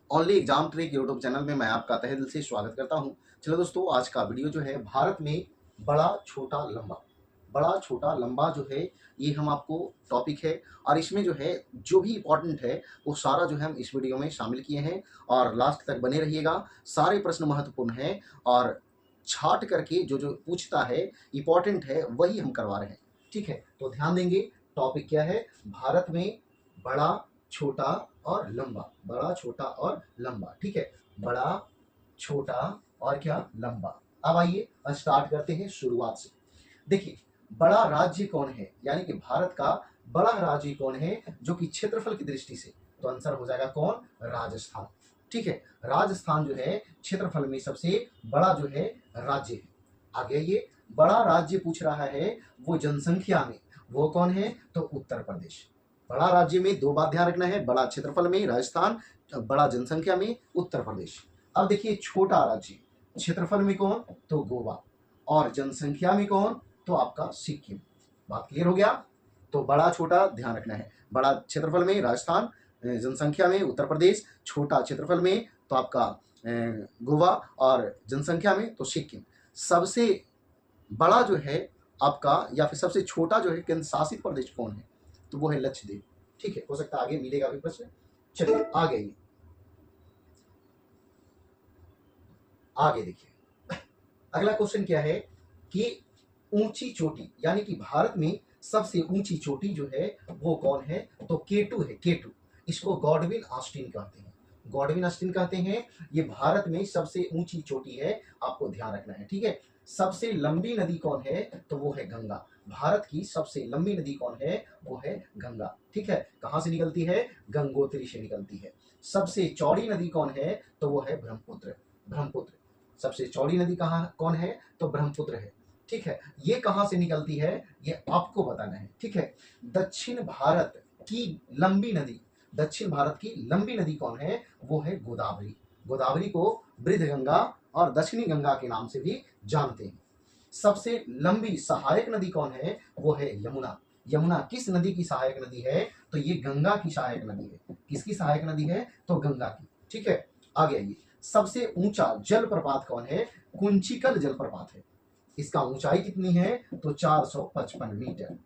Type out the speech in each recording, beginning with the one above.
Only exam trick YouTube channel में मैं आपका तहे दिल से स्वागत करता हूं। चलो दोस्तों, आज का वीडियो जो है भारत में बड़ा छोटा लंबा, बड़ा छोटा लंबा जो है ये हम आपको टॉपिक है। और इसमें जो है जो भी इंपॉर्टेंट है वो सारा जो है हम इस वीडियो में शामिल किए हैं और लास्ट तक बने रहिएगा। सारे प्रश्न महत्वपूर्ण हैं और छाट करके जो जो पूछता है इंपॉर्टेंट है वही हम करवा रहे हैं। ठीक है, तो ध्यान देंगे। टॉपिक क्या है? भारत में बड़ा छोटा और लंबा, बड़ा छोटा और लंबा। ठीक है, बड़ा छोटा और क्या लंबा। अब आइए स्टार्ट करते हैं शुरुआत से। देखिए, बड़ा राज्य कौन है, यानी कि भारत का बड़ा राज्य कौन है जो कि क्षेत्रफल की दृष्टि से, तो आंसर हो जाएगा कौन? राजस्थान। ठीक है, राजस्थान जो है क्षेत्रफल में सबसे बड़ा जो है राज्य है। आगे ये बड़ा राज्य पूछ रहा है वो जनसंख्या में, वो कौन है? तो उत्तर प्रदेश। बड़ा राज्य में दो बात ध्यान रखना है, बड़ा क्षेत्रफल में राजस्थान, बड़ा जनसंख्या में उत्तर प्रदेश। अब देखिए, छोटा राज्य क्षेत्रफल में कौन? तो गोवा, और जनसंख्या में कौन? तो आपका सिक्किम। बात क्लियर हो गया? तो बड़ा छोटा ध्यान रखना है, बड़ा क्षेत्रफल में राजस्थान, जनसंख्या में उत्तर प्रदेश, छोटा क्षेत्रफल में तो आपका गोवा, और जनसंख्या में तो सिक्किम। सबसे बड़ा जो है आपका, या फिर सबसे छोटा जो है केंद्र शासित प्रदेश कौन है? तो वो है लक्षद्वीप। ठीक है, हो सकता है आगे मिलेगा भी प्रश्न। चलिए आगे आगे देखिए, अगला क्वेश्चन क्या है कि ऊंची चोटी, यानी कि भारत में सबसे ऊंची चोटी जो है वो कौन है? तो केटू है, केटू। इसको गॉडविन ऑस्टिन कहते हैं, गॉडविन ऑस्टिन कहते हैं। ये भारत में सबसे ऊंची चोटी है, आपको ध्यान रखना है। ठीक है, सबसे लंबी नदी कौन है? तो वो है गंगा। भारत की सबसे लंबी नदी कौन है? वो है गंगा। ठीक है, कहां से निकलती है? गंगोत्री से निकलती है। सबसे चौड़ी नदी कौन है? तो वो है ब्रह्मपुत्र। ब्रह्मपुत्र सबसे चौड़ी नदी कहां कौन है? तो ब्रह्मपुत्र है। ठीक है, ये कहां से निकलती है ये आपको बताना है। ठीक है, दक्षिण भारत की लंबी नदी, दक्षिण भारत की लंबी नदी कौन है? वो है गोदावरी। गोदावरी को वृद्ध गंगा और दक्षिणी गंगा के नाम से भी जानते हैं। सबसे लंबी सहायक नदी कौन है? वो है यमुना। यमुना किस नदी की सहायक नदी है? तो ये गंगा की सहायक नदी है। किसकी सहायक नदी है? तो गंगा की। ठीक है, आगे आइए। सबसे ऊंचा जलप्रपात कौन है? कुंचिकल जलप्रपात है। इसका ऊंचाई कितनी है? तो 455 मीटर।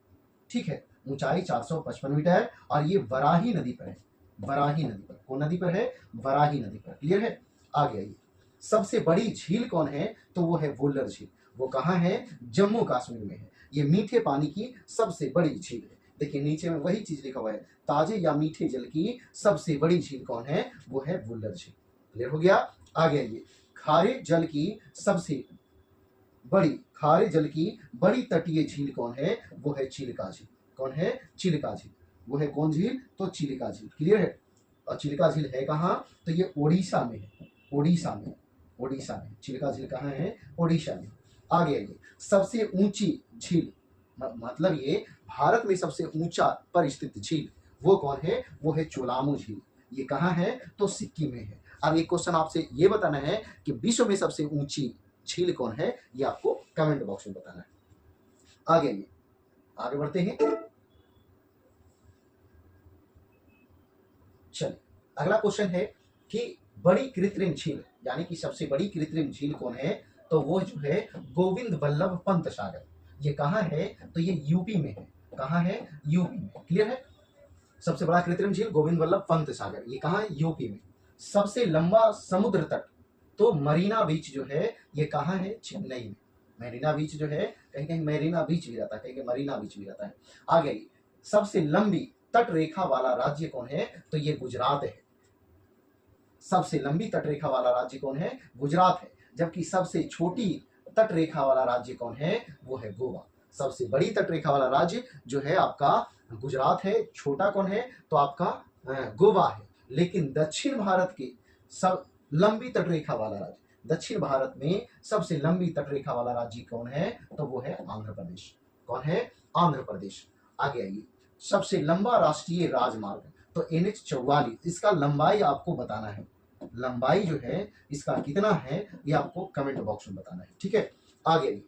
ठीक है, ऊंचाई 455 मीटर, और ये वराही नदी पर है। वराही नदी पर, कौन नदी पर है? वराही नदी पर। क्लियर है? आगे आइए। सबसे बड़ी झील कौन है? तो वो है वुलर झील। वो कहाँ है? जम्मू कश्मीर में है। ये मीठे पानी की सबसे बड़ी झील है। देखिए नीचे में वही चीज लिखा हुआ है, ताजे या मीठे जल की सबसे बड़ी झील कौन है? वो है वुलर झील। क्लियर हो गया? आगे आइए। खारे जल की सबसे बड़ी, खारे जल की बड़ी तटीय झील कौन है? वो है चिल्का झील। कौन है? चिल्का झील। वो है कौन झील? तो चिल्का झील। क्लियर है? और चिल्का झील है कहाँ? तो ये ओडिशा में है। ओडिशा में, ओडिशा में चिल्का झील कहाँ है? ओडिशा में। आगे आइए। सबसे ऊंची झील, मतलब ये भारत में सबसे ऊंचा पर स्थित झील वो कौन है? वो है चोलामू झील। ये कहाँ है? तो सिक्किम में है। अब एक क्वेश्चन आपसे ये बताना है कि विश्व में सबसे ऊंची झील कौन है? ये आपको कमेंट बॉक्स में बताना है। आगे आइए, आगे बढ़ते हैं। चलिए, अगला क्वेश्चन है कि बड़ी कृत्रिम झील, यानी कि सबसे बड़ी कृत्रिम झील कौन है? तो वो जो है गोविंद वल्लभ पंत सागर। ये कहाँ है? तो ये यूपी में है। कहाँ है? यूपी में। क्लियर है? सबसे बड़ा कृत्रिम झील गोविंद वल्लभ पंत सागर, ये कहाँ है? यूपी में। सबसे लंबा समुद्र तट, तो मरीना बीच जो है ये कहाँ है? चेन्नई में। मरीना बीच जो है, कहीं कहीं मरीना बीच भी रहता है, कहीं कहीं मरीना बीच भी रहता है। आगे आइए। सबसे लंबी तट रेखा वाला राज्य कौन है? तो ये गुजरात है। सबसे लंबी तट रेखा वाला राज्य कौन है? गुजरात है। जबकि सबसे छोटी तट रेखा वाला राज्य कौन है? वो है गोवा। सबसे बड़ी तट रेखा वाला राज्य जो है आपका गुजरात है, छोटा कौन है? तो आपका गोवा है। लेकिन दक्षिण भारत के सब लंबी तटरेखा वाला राज्य, दक्षिण भारत में सबसे लंबी तटरेखा वाला राज्य कौन है? तो वो है आंध्र प्रदेश। कौन है? आंध्र प्रदेश। आगे आइए। सबसे लंबा राष्ट्रीय राजमार्ग, तो NH 44, इसका लंबाई आपको बताना है। लंबाई जो है इसका कितना है ये आपको कमेंट बॉक्स में बताना है। ठीक है, आगे आइए।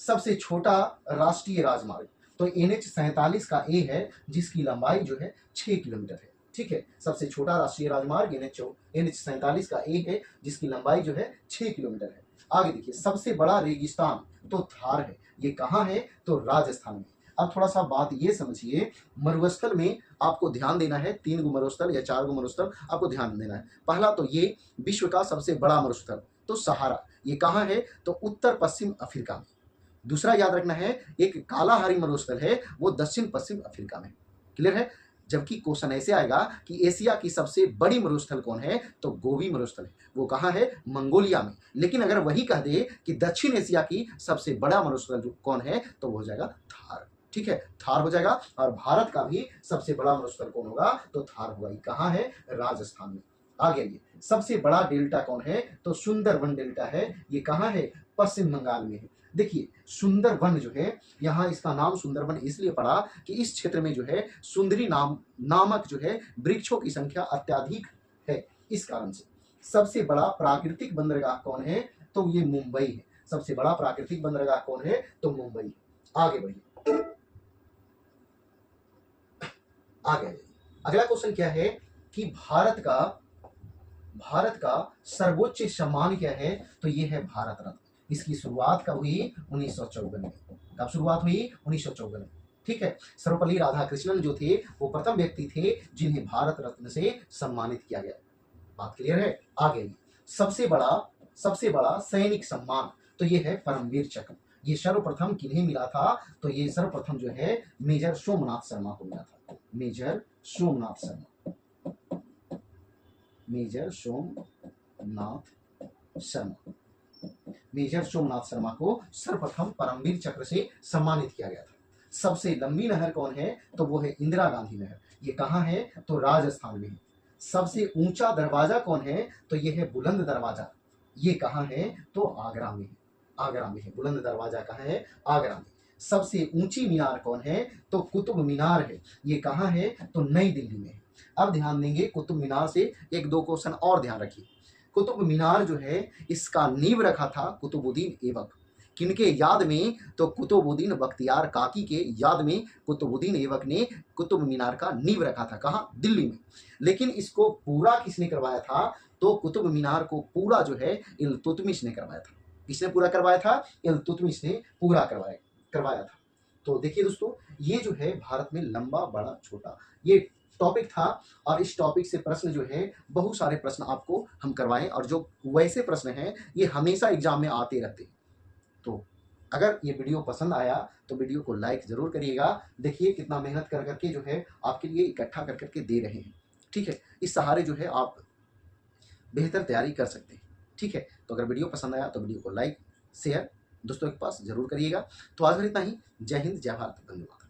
सबसे छोटा राष्ट्रीय राजमार्ग, तो NH 47 का A है, जिसकी लंबाई जो है 6 किलोमीटर है। ठीक है। सबसे छोटा राष्ट्रीय राजमार्ग NH 47 का ए है, जिसकी लंबाई जो है 6 किलोमीटर है। आगे देखिए, सबसे बड़ा रेगिस्तान तो थार है। ये कहाँ है? तो राजस्थान में। अब थोड़ा सा बात ये समझिए, मरुस्थल में आपको ध्यान देना है, 3 गो मरुस्थल या 4 गो मरुस्थल आपको ध्यान देना है। पहला तो ये विश्व का सबसे बड़ा मरुस्थल तो सहारा, ये कहाँ है? तो उत्तर पश्चिम अफ्रीका में। दूसरा याद रखना है, एक कालाहारी मरुस्थल है, वो दक्षिण पश्चिम अफ्रीका में। क्लियर है? जबकि क्वेश्चन ऐसे आएगा कि एशिया की सबसे बड़ी मरुस्थल कौन है? तो गोबी मरुस्थल है, वो कहाँ है? मंगोलिया में। लेकिन अगर वही कह दे कि दक्षिण एशिया की सबसे बड़ा मरुस्थल जो कौन है, तो वो हो जाएगा थार। ठीक है, थार हो जाएगा। और भारत का भी सबसे बड़ा मरुस्थल कौन होगा? तो थार होगा। ये कहाँ है? राजस्थान में। आगे आइए, सबसे बड़ा डेल्टा कौन है? तो सुंदरबन डेल्टा है। ये कहाँ है? पश्चिम बंगाल में है। देखिए, सुंदरबन जो है, यहाँ इसका नाम सुंदरबन इसलिए पड़ा कि इस क्षेत्र में जो है सुंदरी नामक जो है वृक्षों की संख्या अत्यधिक है, इस कारण से। सबसे बड़ा प्राकृतिक बंदरगाह कौन है? तो ये मुंबई है। सबसे बड़ा प्राकृतिक बंदरगाह कौन है? तो मुंबई है। आगे बढ़िए, आगे आइए। अगला क्वेश्चन क्या है कि भारत का सर्वोच्च सम्मान क्या है? तो ये है भारत रत्न। इसकी शुरुआत कब हुई? 1954 में। कब शुरुआत हुई? 1954 में। ठीक है। सर्वपल्ली राधाकृष्णन जो थे, वो प्रथम व्यक्ति थे जिन्हें भारत रत्न से सम्मानित किया गया। बात क्लियर है? आगे सबसे बड़ा सैनिक सम्मान तो ये है परमवीर चक्र। ये सर्वप्रथम किन्हें मिला था? तो ये सर्वप्रथम जो है मेजर सोमनाथ शर्मा को मिला था। मेजर सोमनाथ शर्मा को सर्वप्रथम परमवीर चक्र से सम्मानित किया गया था। सबसे लंबी नहर कौन है? तो वो है इंदिरा गांधी नहर। ये कहाँ है? तो राजस्थान में है। सबसे ऊंचा दरवाजा कौन है? तो ये है बुलंद दरवाजा। ये कहाँ है? तो आगरा में है। आगरा में है बुलंद दरवाजा। कहाँ है? आगरा में। सबसे ऊंची मीनार कौन है? तो कुतुब मीनार है। ये कहाँ है? तो नई दिल्ली में है। अब ध्यान देंगे कुतुब मीनार से एक दो क्वेश्चन और ध्यान रखिए। कुतुब मीनार जो है, इसका नींव रखा था कुतुबुद्दीन ऐबक। किनके याद में? तो कुतुबुद्दीन बख्तियार काकी के याद में कुतुबुद्दीन ऐबक ने कुतुब मीनार का नींव रखा था। कहाँ? दिल्ली में। लेकिन इसको पूरा किसने करवाया था? तो कुतुब मीनार को पूरा जो है इल्तुतमिश ने करवाया था। किसने पूरा करवाया था? इल्तुतमिश ने पूरा करवाया था। तो देखिए दोस्तों, ये जो है भारत में लंबा बड़ा छोटा ये टॉपिक था, और इस टॉपिक से प्रश्न जो है, बहुत सारे प्रश्न आपको हम करवाएं, और जो वैसे प्रश्न हैं ये हमेशा एग्जाम में आते रहते हैं। तो अगर ये वीडियो पसंद आया तो वीडियो को लाइक जरूर करिएगा। देखिए कितना मेहनत कर करके जो है आपके लिए इकट्ठा कर करके दे रहे हैं। ठीक है, इस सहारे जो है आप बेहतर तैयारी कर सकते हैं। ठीक है, तो अगर वीडियो पसंद आया तो वीडियो को लाइक शेयर दोस्तों के पास जरूर करिएगा। तो आज इतना ही। जय हिंद, जय भारत, धन्यवाद।